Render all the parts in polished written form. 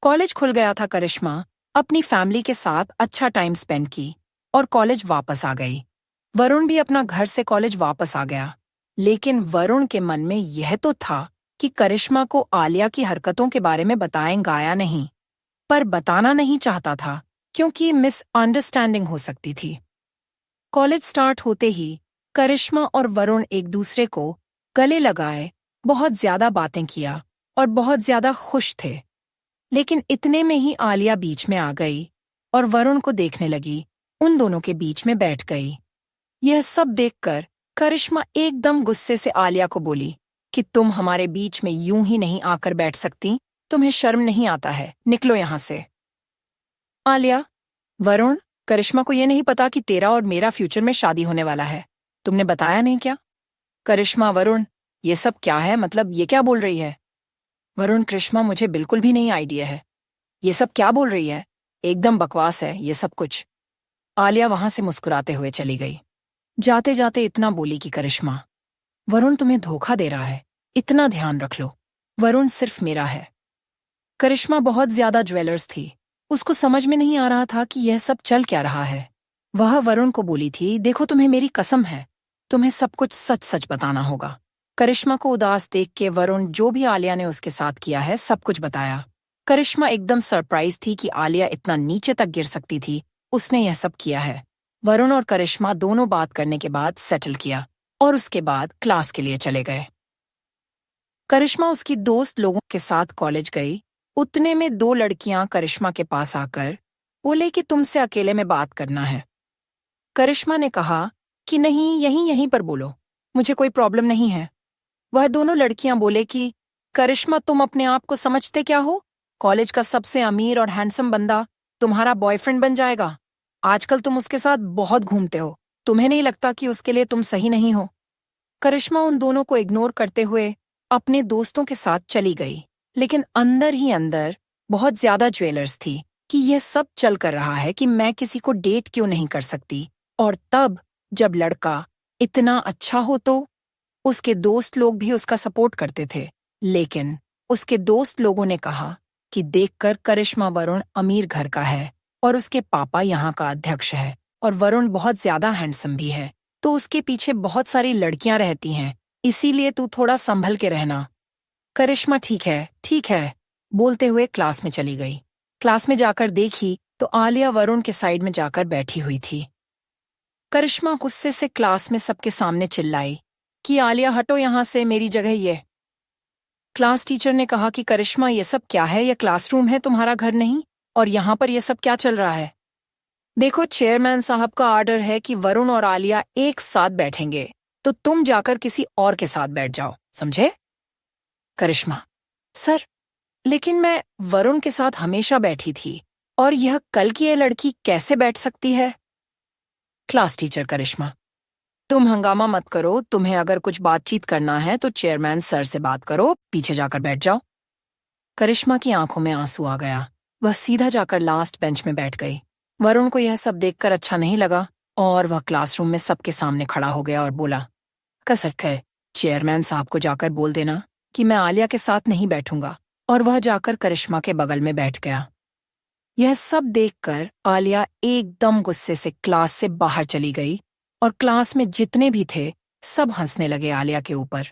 College खुल गया था। करिश्मा अपनी फैमिली के साथ अच्छा टाइम स्पेंड की और कॉलेज वापस आ गई। वरुण भी अपना घर से कॉलेज वापस आ गया, लेकिन वरुण के मन में यह तो था कि करिश्मा को आलिया की हरकतों के बारे में बताएंगा या नहीं, पर बताना नहीं चाहता था क्योंकि मिसअंडरस्टैंडिंग हो सकती थी। कॉलेज स्टार्ट होते ही करिश्मा और वरुण एक दूसरे को गले लगाए बहुत ज्यादा बातें किया और बहुत ज्यादा खुश थे। लेकिन इतने में ही आलिया बीच में आ गई और वरुण को देखने लगी, उन दोनों के बीच में बैठ गई। यह सब देखकर करिश्मा एकदम गुस्से से आलिया को बोली कि तुम हमारे बीच में यूं ही नहीं आकर बैठ सकती, तुम्हें शर्म नहीं आता है, निकलो यहां से। आलिया, वरुण, करिश्मा को यह नहीं पता कि तेरा और मेरा फ्यूचर में शादी होने वाला है, तुमने बताया नहीं क्या? करिश्मा, वरुण, ये सब क्या है? मतलब ये क्या बोल रही है? वरुण, करिश्मा, मुझे बिल्कुल भी नहीं आइडिया है, ये सब क्या बोल रही है, एकदम बकवास है ये सब कुछ। आलिया वहां से मुस्कुराते हुए चली गई। जाते जाते इतना बोली कि करिश्मा, वरुण तुम्हें धोखा दे रहा है, इतना ध्यान रख लो, वरुण सिर्फ मेरा है। करिश्मा बहुत ज्यादा ज्वेलर्स थी, उसको समझ में नहीं आ रहा था कि यह सब चल क्या रहा है। वह वरुण को बोली थी, देखो तुम्हें मेरी कसम है, तुम्हें सब कुछ सच सच बताना होगा। करिश्मा को उदास देख के वरुण जो भी आलिया ने उसके साथ किया है सब कुछ बताया। करिश्मा एकदम सरप्राइज थी कि आलिया इतना नीचे तक गिर सकती थी, उसने यह सब किया है। वरुण और करिश्मा दोनों बात करने के बाद सेटल किया और उसके बाद क्लास के लिए चले गए। करिश्मा उसकी दोस्त लोगों के साथ कॉलेज गई। उतने में दो लड़कियां करिश्मा के पास आकर बोले कि तुमसे अकेले में बात करना है। करिश्मा ने कहा कि नहीं, यहीं पर बोलो, मुझे कोई प्रॉब्लम नहीं है। वह दोनों लड़कियां बोले कि करिश्मा, तुम अपने आप को समझते क्या हो? कॉलेज का सबसे अमीर और हैंडसम बंदा तुम्हारा बॉयफ्रेंड बन जाएगा। आजकल तुम उसके साथ बहुत घूमते हो, तुम्हें नहीं लगता कि उसके लिए तुम सही नहीं हो? करिश्मा उन दोनों को इग्नोर करते हुए अपने दोस्तों के साथ चली गई, लेकिन अंदर ही अंदर बहुत ज्यादा ज्वेलर्स थी कि यह सब चल कर रहा है कि मैं किसी को डेट क्यों नहीं कर सकती, और तब जब लड़का इतना अच्छा हो तो उसके दोस्त लोग भी उसका सपोर्ट करते थे। लेकिन उसके दोस्त लोगों ने कहा कि देखकर करिश्मा वरुण अमीर घर का है और उसके पापा यहाँ का अध्यक्ष है, और वरुण बहुत ज्यादा हैंडसम भी है, तो उसके पीछे बहुत सारी लड़कियां रहती हैं, इसीलिए तू थोड़ा संभल के रहना। करिश्मा ठीक है बोलते हुए क्लास में चली गई। क्लास में जाकर देखी तो आलिया वरुण के साइड में जाकर बैठी हुई थी। करिश्मा गुस्से से क्लास में सबके सामने चिल्लाई कि आलिया हटो यहां से, मेरी जगह ये। क्लास टीचर ने कहा कि करिश्मा, ये सब क्या है? यह क्लासरूम है, तुम्हारा घर नहीं, और यहाँ पर यह सब क्या चल रहा है? देखो, चेयरमैन साहब का ऑर्डर है कि वरुण और आलिया एक साथ बैठेंगे, तो तुम जाकर किसी और के साथ बैठ जाओ, समझे? करिश्मा, सर, लेकिन मैं वरुण के साथ हमेशा बैठी थी, और यह कल की ये लड़की कैसे बैठ सकती है? क्लास टीचर, करिश्मा, तुम हंगामा मत करो, तुम्हें अगर कुछ बातचीत करना है तो चेयरमैन सर से बात करो, पीछे जाकर बैठ जाओ। करिश्मा की आंखों में आंसू आ गया, वह सीधा जाकर लास्ट बेंच में बैठ गई। वरुण को यह सब देखकर अच्छा नहीं लगा और वह क्लासरूम में सबके सामने खड़ा हो गया और बोला, कसरत है, चेयरमैन साहब को जाकर बोल देना कि मैं आलिया के साथ नहीं बैठूंगा, और वह जाकर करिश्मा के बगल में बैठ गया। यह सब देखकर आलिया एकदम गुस्से से क्लास से बाहर चली गई और क्लास में जितने भी थे सब हंसने लगे आलिया के ऊपर।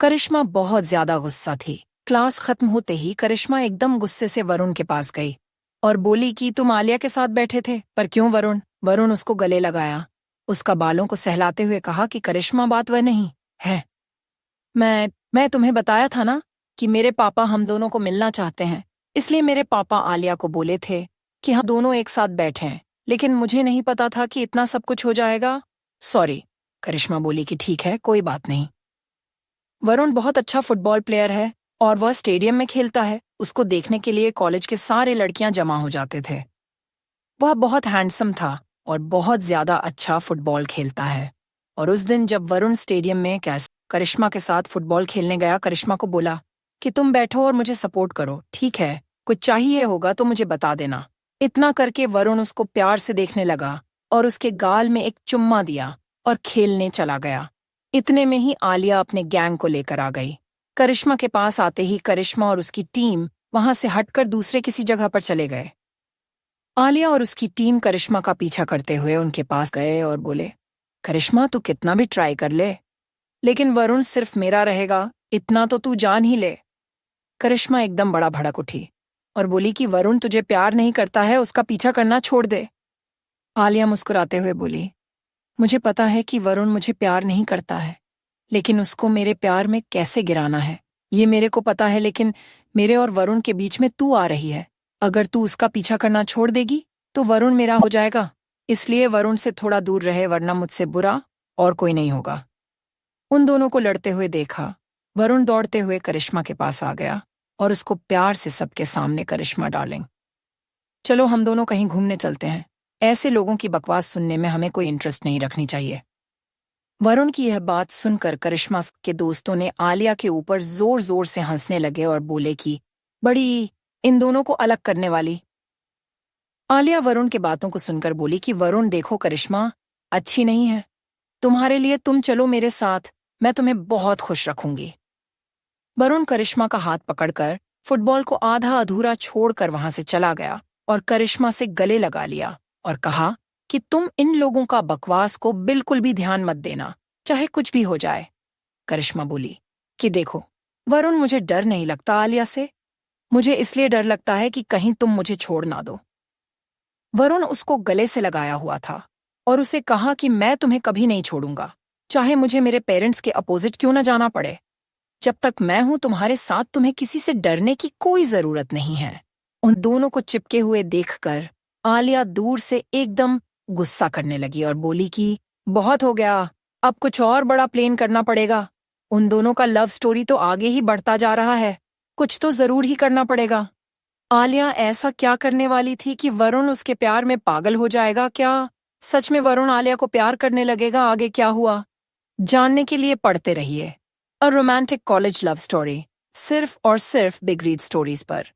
करिश्मा बहुत ज्यादा गुस्सा थी। क्लास खत्म होते ही करिश्मा एकदम गुस्से से वरुण के पास गई और बोली कि तुम आलिया के साथ बैठे थे, पर क्यों वरुण? वरुण उसको गले लगाया, उसका बालों को सहलाते हुए कहा कि करिश्मा, बात वह नहीं है, मैं तुम्हें बताया था ना कि मेरे पापा हम दोनों को मिलना चाहते हैं, इसलिए मेरे पापा आलिया को बोले थे कि हम दोनों एक साथ बैठें, लेकिन मुझे नहीं पता था कि इतना सब कुछ हो जाएगा, सॉरी। करिश्मा बोली कि ठीक है, कोई बात नहीं। वरुण बहुत अच्छा फुटबॉल प्लेयर है और वह स्टेडियम में खेलता है, उसको देखने के लिए कॉलेज के सारे लड़कियां जमा हो जाते थे। वह बहुत हैंडसम था और बहुत ज्यादा अच्छा फुटबॉल खेलता है। और उस दिन जब वरुण स्टेडियम में करिश्मा के साथ फुटबॉल खेलने गया, करिश्मा को बोला कि तुम बैठो और मुझे सपोर्ट करो, ठीक है, कुछ चाहिए होगा तो मुझे बता देना। इतना करके वरुण उसको प्यार से देखने लगा और उसके गाल में एक चुम्मा दिया और खेलने चला गया। इतने में ही आलिया अपने गैंग को लेकर आ गई। करिश्मा के पास आते ही करिश्मा और उसकी टीम वहां से हटकर दूसरे किसी जगह पर चले गए। आलिया और उसकी टीम करिश्मा का पीछा करते हुए उनके पास गए और बोले, करिश्मा तू कितना भी ट्राई कर ले, लेकिन वरुण सिर्फ मेरा रहेगा, इतना तो तू जान ही ले। करिश्मा एकदम बड़ा भड़क उठी और बोली कि वरुण तुझे प्यार नहीं करता है, उसका पीछा करना छोड़ दे। आलिया मुस्कुराते हुए बोली, मुझे पता है कि वरुण मुझे प्यार नहीं करता है, लेकिन उसको मेरे प्यार में कैसे गिराना है ये मेरे को पता है। लेकिन मेरे और वरुण के बीच में तू आ रही है, अगर तू उसका पीछा करना छोड़ देगी तो वरुण मेरा हो जाएगा, इसलिए वरुण से थोड़ा दूर रहे, वरना मुझसे बुरा और कोई नहीं होगा। उन दोनों को लड़ते हुए देखा, वरुण दौड़ते हुए करिश्मा के पास आ गया और उसको प्यार से सबके सामने, करिश्मा डार्लिंग, चलो हम दोनों कहीं घूमने चलते हैं, ऐसे लोगों की बकवास सुनने में हमें कोई इंटरेस्ट नहीं रखनी चाहिए। वरुण की यह बात सुनकर करिश्मा के दोस्तों ने आलिया के ऊपर जोर जोर से हंसने लगे और बोले कि बड़ी इन दोनों को अलग करने वाली। आलिया वरुण की बातों को सुनकर बोली कि वरुण देखो करिश्मा अच्छी नहीं है, तुम्हारे लिए तुम चलो मेरे साथ, मैं तुम्हें बहुत खुश रखूंगी। वरुण करिश्मा का हाथ पकड़कर फुटबॉल को आधा अधूरा छोड़कर वहां से चला गया और करिश्मा से गले लगा लिया और कहा कि तुम इन लोगों का बकवास को बिल्कुल भी ध्यान मत देना, चाहे कुछ भी हो जाए। करिश्मा बोली कि देखो वरुण, मुझे डर नहीं लगता आलिया से, मुझे इसलिए डर लगता है कि कहीं तुम मुझे छोड़ ना दो। वरुण उसको गले से लगाया हुआ था और उसे कहा कि मैं तुम्हें कभी नहीं छोड़ूंगा, चाहे मुझे मेरे पेरेंट्स के अपोजिट क्यों न जाना पड़े। जब तक मैं हूं तुम्हारे साथ, तुम्हें किसी से डरने की कोई जरूरत नहीं है। उन दोनों को चिपके हुए देखकर आलिया दूर से एकदम गुस्सा करने लगी और बोली कि बहुत हो गया, अब कुछ और बड़ा प्लान करना पड़ेगा। उन दोनों का लव स्टोरी तो आगे ही बढ़ता जा रहा है, कुछ तो जरूर ही करना पड़ेगा। आलिया ऐसा क्या करने वाली थी कि वरुण उसके प्यार में पागल हो जाएगा? क्या सच में वरुण आलिया को प्यार करने लगेगा? आगे क्या हुआ जानने के लिए पढ़ते रहिए a romantic college love story, सिर्फ और सिर्फ बिग रीड स्टोरीज पर।